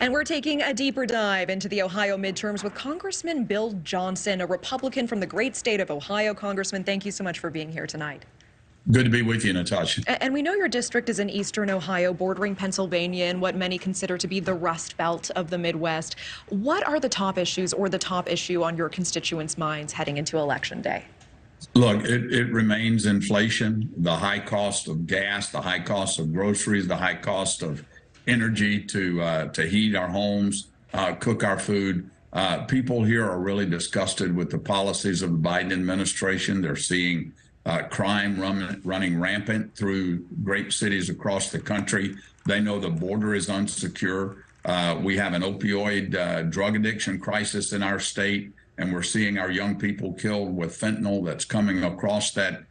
And we're taking a deeper dive into the Ohio midterms with Congressman Bill Johnson, a Republican from the great state of Ohio. Congressman, thank you so much for being here tonight. Good to be with you, Natasha. And we know your district is in eastern Ohio, bordering Pennsylvania and what many consider to be the Rust Belt of the Midwest. What are the top issues or the top issue on your constituents' minds heading into Election Day? Look, it remains inflation, the high cost of gas, the high cost of groceries, the high cost of energy to heat our homes, cook our food. People here are really disgusted with the policies of the Biden administration. They're seeing crime running rampant through great cities across the country. They know the border is unsecure. We have an opioid drug addiction crisis in our state, and we're seeing our young people killed with fentanyl that's coming across that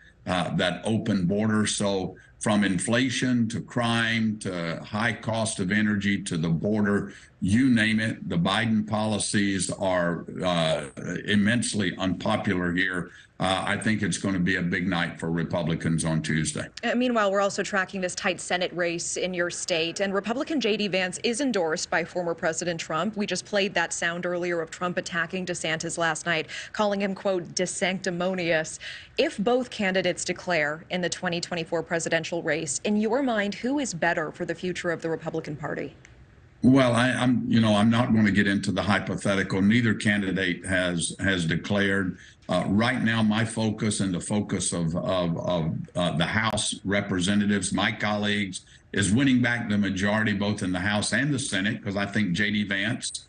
open border. So from inflation to crime to high cost of energy to the border, you name it, the Biden policies are immensely unpopular here. I think it's going to be a big night for Republicans on Tuesday. Meanwhile, we're also tracking this tight Senate race in your state, and Republican J.D. Vance is endorsed by former President Trump. We just played that sound earlier of Trump attacking DeSantis last night, calling him, quote, "desanctimonious." If both candidates declare in the 2024 presidential race, in your mind, who is better for the future of the Republican Party? Well, I'm not going to get into the hypothetical. Neither candidate has declared. Right now, my focus and the focus of the House representatives, my colleagues, is winning back the majority both in the House and the Senate, because I think J.D. Vance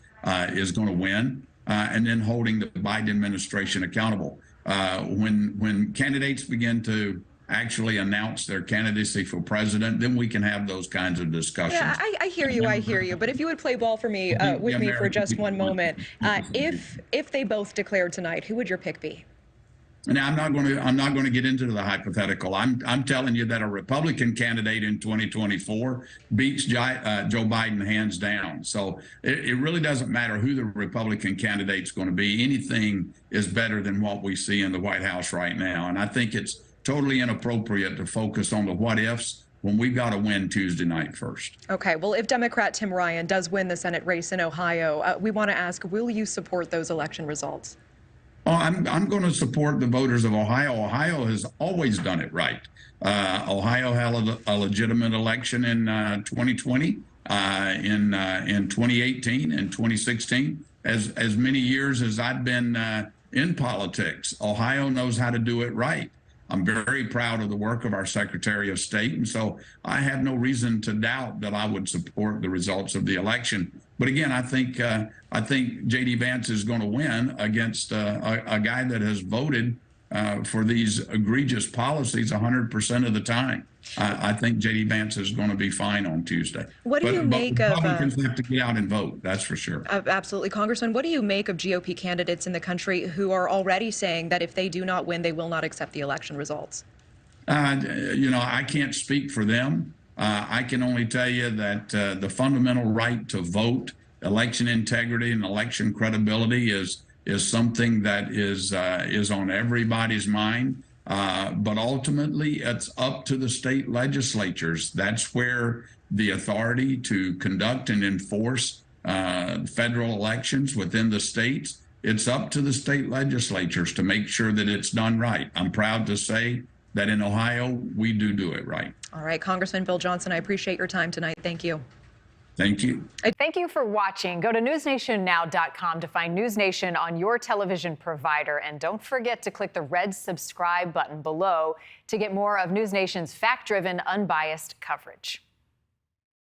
is going to win, and then holding the Biden administration accountable. When candidates begin to actually announce their candidacy for president, then we can have those kinds of discussions. Yeah, I hear you. But if you would play ball for me with me for just one moment, if they both declared tonight, who would your pick be? Now, I'm not going to get into the hypothetical. I'm telling you that a Republican candidate in 2024 beats Joe Biden hands down. So it really doesn't matter who the Republican candidate's going to be. Anything is better than what we see in the White House right now. And I think it's totally inappropriate to focus on the what ifs when we've got to win Tuesday night first. Okay, well, if Democrat Tim Ryan does win the Senate race in Ohio, we want to ask, will you support those election results? Oh, I'm going to support the voters of Ohio. Ohio has always done it right. Ohio held a legitimate election in 2020, in 2018, and 2016. As many years as I've been in politics, Ohio knows how to do it right. I'm very proud of the work of our Secretary of State, and so I have no reason to doubt that I would support the results of the election. But again, I think J.D. Vance is going to win against a guy that has voted for these egregious policies 100% of the time. I think J.D. Vance is going to be fine on Tuesday. What do you make of Republicans have to get out and vote? That's for sure. Absolutely, Congressman. What do you make of GOP candidates in the country who are already saying that if they do not win, they will not accept the election results? I can't speak for them. I can only tell you that the fundamental right to vote, election integrity, and election credibility is something that is on everybody's mind. But ultimately, it's up to the state legislatures. That's where the authority to conduct and enforce federal elections within the states, it's up to the state legislatures to make sure that it's done right. I'm proud to say that in Ohio, we do it right. All right, Congressman Bill Johnson, I appreciate your time tonight. Thank you. Thank you. Thank you for watching. Go to newsnationnow.com to find NewsNation on your television provider. And don't forget to click the red subscribe button below to get more of NewsNation's fact-driven, unbiased coverage.